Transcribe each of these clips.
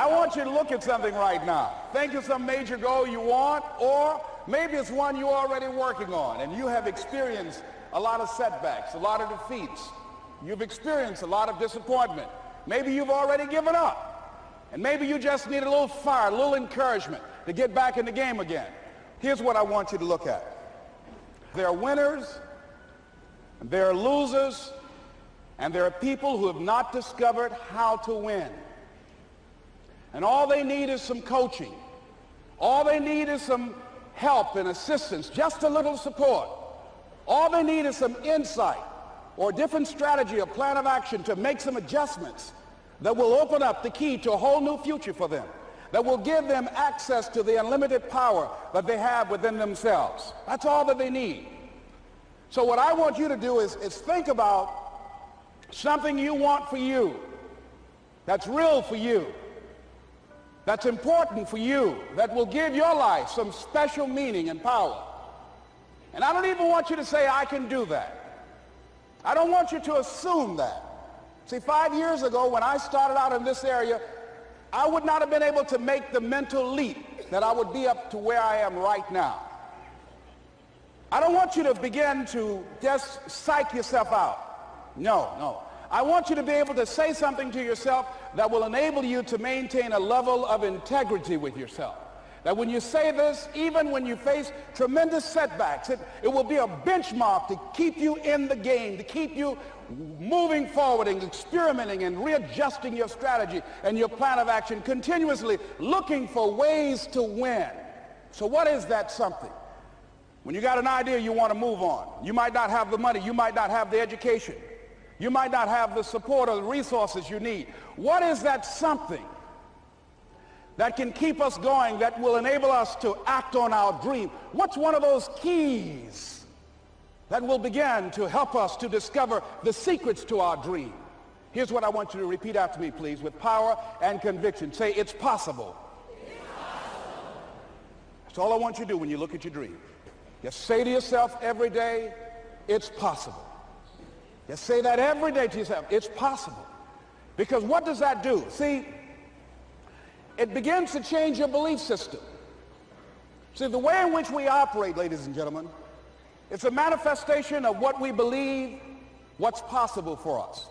I want you to look at something right now. Think of some major goal you want, or maybe it's one you're already working on and you have experienced a lot of setbacks, a lot of defeats. You've experienced a lot of disappointment. Maybe you've already given up. And maybe you just need a little fire, a little encouragement to get back in the game again. Here's what I want you to look at. There are winners, and there are losers, and there are people who have not discovered how to win. And all they need is some coaching. All they need is some help and assistance, just a little support. All they need is some insight or a different strategy, a plan of action to make some adjustments that will open up the key to a whole new future for them, that will give them access to the unlimited power that they have within themselves. That's all that they need. So what I want you to do is think about something you want for you, that's real for you, that's important for you, that will give your life some special meaning and power. And I don't even want you to say, I can do that. I don't want you to assume that. See, 5 years ago when I started out in this area, I would not have been able to make the mental leap that I would be up to where I am right now. I don't want you to begin to just psych yourself out. No. I want you to be able to say something to yourself that will enable you to maintain a level of integrity with yourself. That when you say this, even when you face tremendous setbacks, it will be a benchmark to keep you in the game, to keep you moving forward and experimenting and readjusting your strategy and your plan of action, continuously looking for ways to win. So what is that something? When you got an idea you want to move on, you might not have the money, you might not have the education, you might not have the support or the resources you need. What is that something that can keep us going, that will enable us to act on our dream? What's one of those keys that will begin to help us to discover the secrets to our dream? Here's what I want you to repeat after me, please, with power and conviction. Say, it's possible. It's possible. That's all I want you to do when you look at your dream. Just say to yourself every day, it's possible. Just say that every day to yourself, it's possible. Because what does that do? See, it begins to change your belief system. See, the way in which we operate, ladies and gentlemen, it's a manifestation of what we believe, what's possible for us.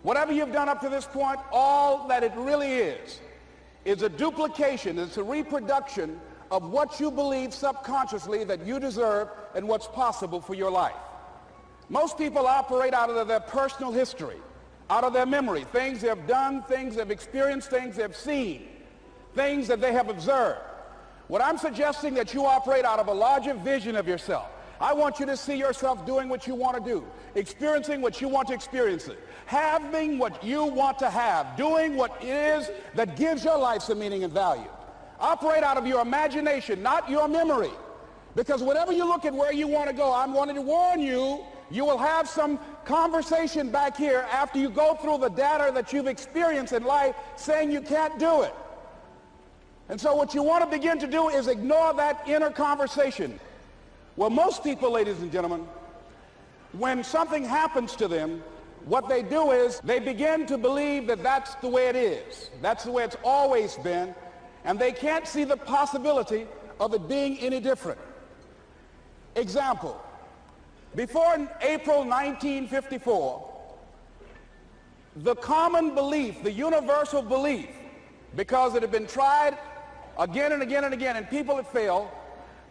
Whatever you've done up to this point, all that it really is a duplication, it's a reproduction of what you believe subconsciously that you deserve and what's possible for your life. Most people operate out of their personal history, out of their memory, things they have done, things they've experienced, things they've seen, things that they have observed. What I'm suggesting that you operate out of a larger vision of yourself. I want you to see yourself doing what you want to do, experiencing what you want to experience, having what you want to have, doing what it is that gives your life some meaning and value. Operate out of your imagination, not your memory. Because whenever you look at where you want to go, I'm wanting to warn you, you will have some conversation back here after you go through the data that you've experienced in life saying you can't do it. And so what you want to begin to do is ignore that inner conversation. Well, most people, ladies and gentlemen, when something happens to them, what they do is they begin to believe that that's the way it is. That's the way it's always been. And they can't see the possibility of it being any different. Example, before April 1954, the common belief, the universal belief, because it had been tried again and again and again and people had failed,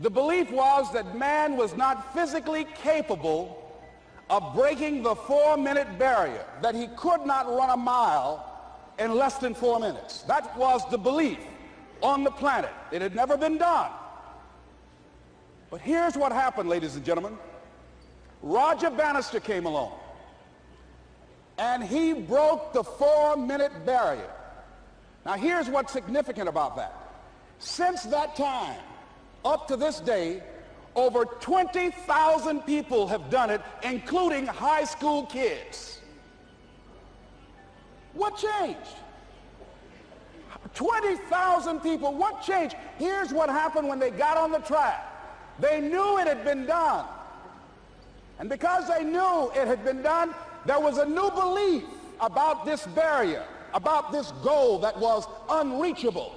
the belief was that man was not physically capable of breaking the 4-minute barrier, that he could not run a mile in less than 4 minutes. That was the belief on the planet. It had never been done. But here's what happened, ladies and gentlemen. Roger Bannister came along, and he broke the 4-minute barrier. Now, here's what's significant about that. Since that time, up to this day, over 20,000 people have done it, including high school kids. What changed? 20,000 people, what changed? Here's what happened when they got on the track. They knew it had been done. And because they knew it had been done, there was a new belief about this barrier, about this goal that was unreachable.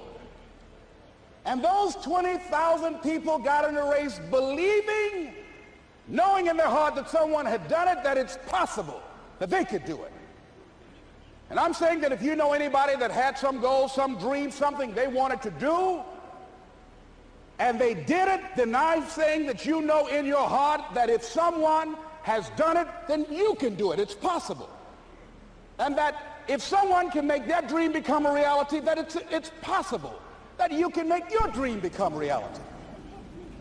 And those 20,000 people got in a race believing, knowing in their heart that someone had done it, that it's possible that they could do it. And I'm saying that if you know anybody that had some goal, some dream, something they wanted to do, and they did it, then I'm saying that you know in your heart that if someone has done it, then you can do it. It's possible. And that if someone can make their dream become a reality, that it's possible that you can make your dream become reality.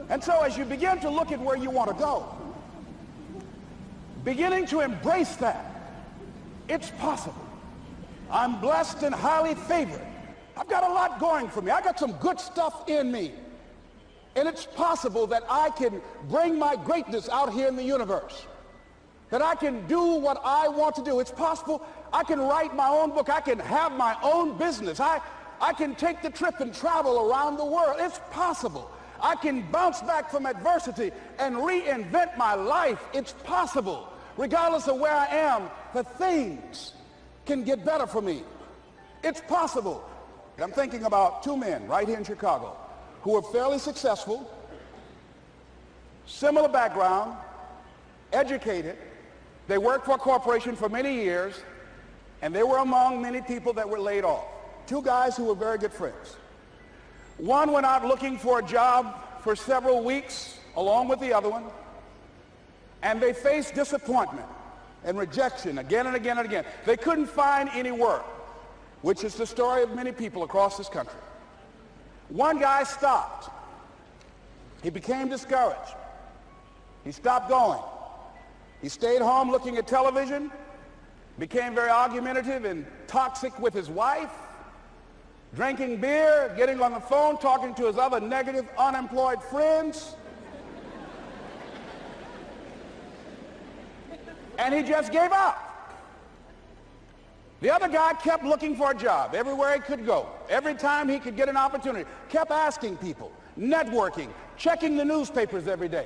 And so as you begin to look at where you want to go, beginning to embrace that, it's possible. I'm blessed and highly favored. I've got a lot going for me. I got some good stuff in me. And it's possible that I can bring my greatness out here in the universe. That I can do what I want to do. It's possible I can write my own book. I can have my own business. I can take the trip and travel around the world. It's possible. I can bounce back from adversity and reinvent my life. It's possible. Regardless of where I am, the things can get better for me. It's possible. I'm thinking about two men right here in Chicago who are fairly successful, similar background, educated. They worked for a corporation for many years, and they were among many people that were laid off. Two guys who were very good friends. One went out looking for a job for several weeks along with the other one, and they faced disappointment and rejection again and again and again. They couldn't find any work, which is the story of many people across this country. One guy stopped. He became discouraged. He stopped going. He stayed home looking at television, became very argumentative and toxic with his wife, drinking beer, getting on the phone, talking to his other negative, unemployed friends. And he just gave up. The other guy kept looking for a job everywhere he could go. Every time he could get an opportunity, kept asking people, networking, checking the newspapers every day.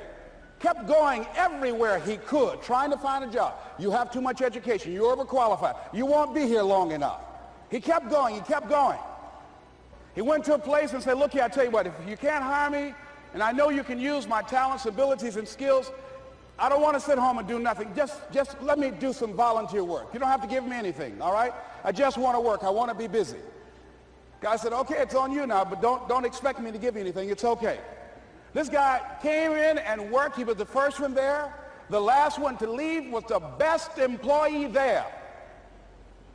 Kept going everywhere he could, trying to find a job. You have too much education. You're overqualified. You won't be here long enough. He kept going. He kept going. He went to a place and said, look here, I tell you what, if you can't hire me, and I know you can use my talents, abilities, and skills, I don't want to sit home and do nothing. Just let me do some volunteer work. You don't have to give me anything, all right? I just want to work. I want to be busy. Guy said, okay, it's on you now, but don't expect me to give you anything. It's okay. This guy came in and worked. He was the first one there. The last one to leave was the best employee there.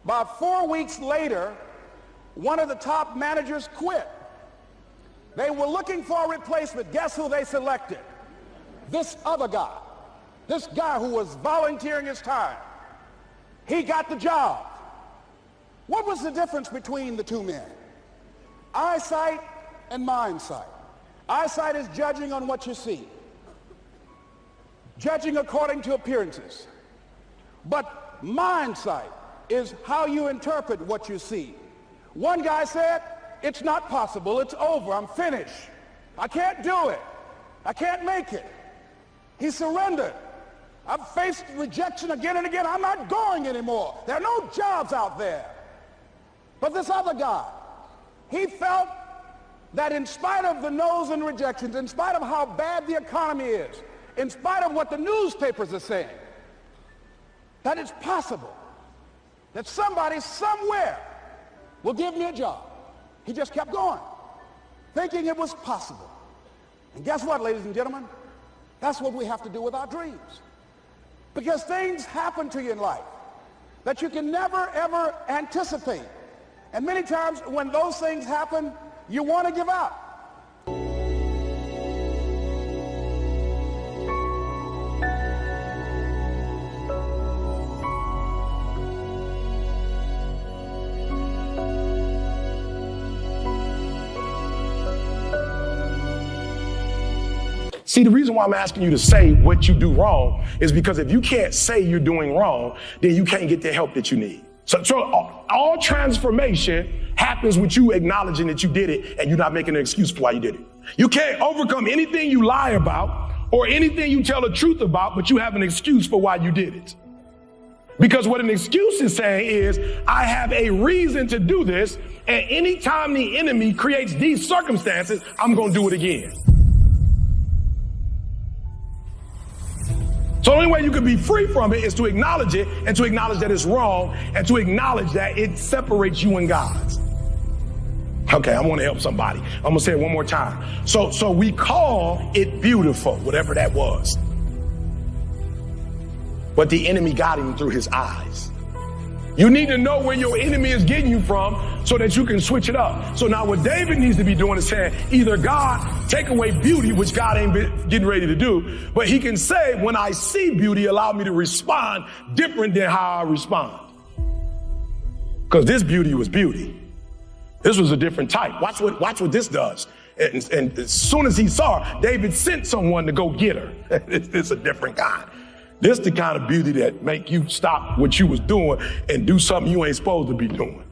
About 4 weeks later, one of the top managers quit. They were looking for a replacement. Guess who they selected? This other guy. This guy who was volunteering his time. He got the job. What was the difference between the two men? Eyesight and mindsight. Eyesight is judging on what you see. Judging according to appearances. But mindsight is how you interpret what you see. One guy said, it's not possible, it's over, I'm finished. I can't do it. I can't make it. He surrendered. I've faced rejection again and again. I'm not going anymore. There are no jobs out there. But this other guy, he felt that in spite of the no's and rejections, in spite of how bad the economy is, in spite of what the newspapers are saying, that it's possible that somebody somewhere will give me a job. He just kept going, thinking it was possible. And guess what, ladies and gentlemen? That's what we have to do with our dreams. Because things happen to you in life that you can never, ever anticipate. And many times when those things happen, you want to give up. See, the reason why I'm asking you to say what you do wrong is because if you can't say you're doing wrong, then you can't get the help that you need. So all transformation happens with you acknowledging that you did it and you're not making an excuse for why you did it. You can't overcome anything you lie about or anything you tell the truth about, but you have an excuse for why you did it. Because what an excuse is saying is, I have a reason to do this, and anytime the enemy creates these circumstances, I'm going to do it again. So the only way you can be free from it is to acknowledge it, and to acknowledge that it's wrong, and to acknowledge that it separates you and God. Okay, I want to help somebody. I'm going to say it one more time. So we call it beautiful, whatever that was. But the enemy got him through his eyes. You need to know where your enemy is getting you from so that you can switch it up. So now what David needs to be doing is saying, either God take away beauty, which God ain't getting ready to do, but he can say, when I see beauty, allow me to respond different than how I respond. Because this beauty was beauty. This was a different type. Watch what this does. And as soon as he saw her, David sent someone to go get her. It's a different kind. This the kind of beauty that make you stop what you was doing and do something you ain't supposed to be doing.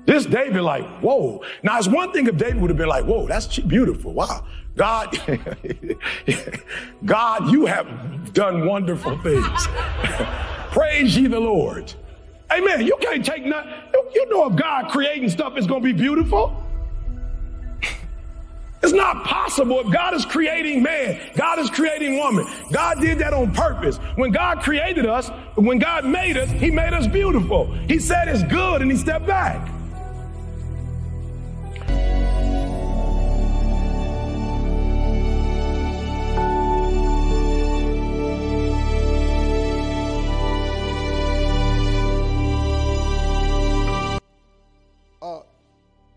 This David like, whoa. Now it's one thing if David would have been like, whoa, that's beautiful. Wow. God, God, you have done wonderful things. Praise ye the Lord. Amen. You can't take nothing. You know if God creating stuff is going to be beautiful. It's not possible. If God is creating man, God is creating woman. God did that on purpose. When God created us, when God made us, he made us beautiful. He said it's good and he stepped back.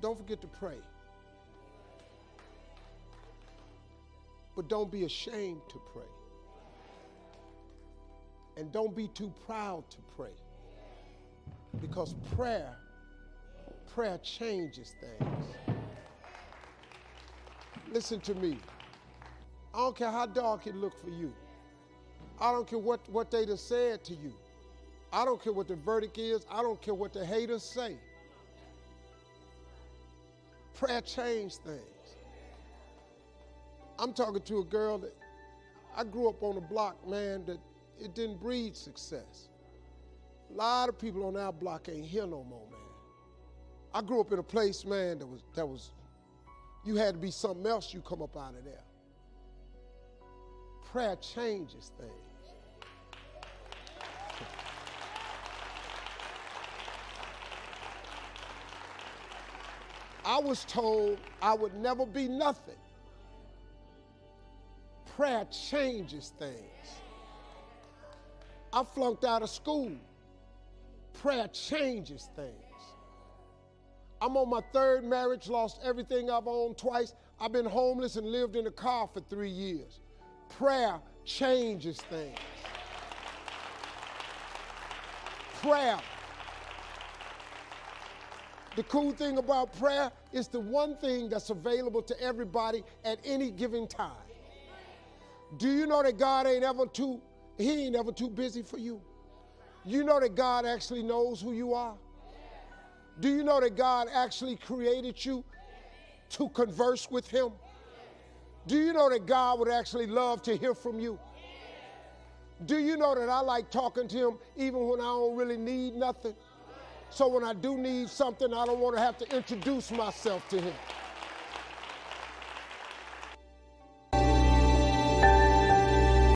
Don't forget to pray. But don't be ashamed to pray. And don't be too proud to pray. Because prayer changes things. Listen to me. I don't care how dark it look for you. I don't care what they done said to you. I don't care what the verdict is. I don't care what the haters say. Prayer changes things. I'm talking to a girl that I grew up on a block, man, that it didn't breed success. A lot of people on our block ain't here no more, man. I grew up in a place, man, that was you had to be something else, you come up out of there. Prayer changes things. I was told I would never be nothing. Prayer changes things. I flunked out of school. Prayer changes things. I'm on my third marriage, lost everything I've owned twice. I've been homeless and lived in a car for 3 years. Prayer changes things. Prayer. The cool thing about prayer is the one thing that's available to everybody at any given time. Do you know that God ain't ever too busy for you? You know that God actually knows who you are? Do you know that God actually created you to converse with him? Do you know that God would actually love to hear from you? Do you know that I like talking to him even when I don't really need nothing? So when I do need something, I don't want to have to introduce myself to him.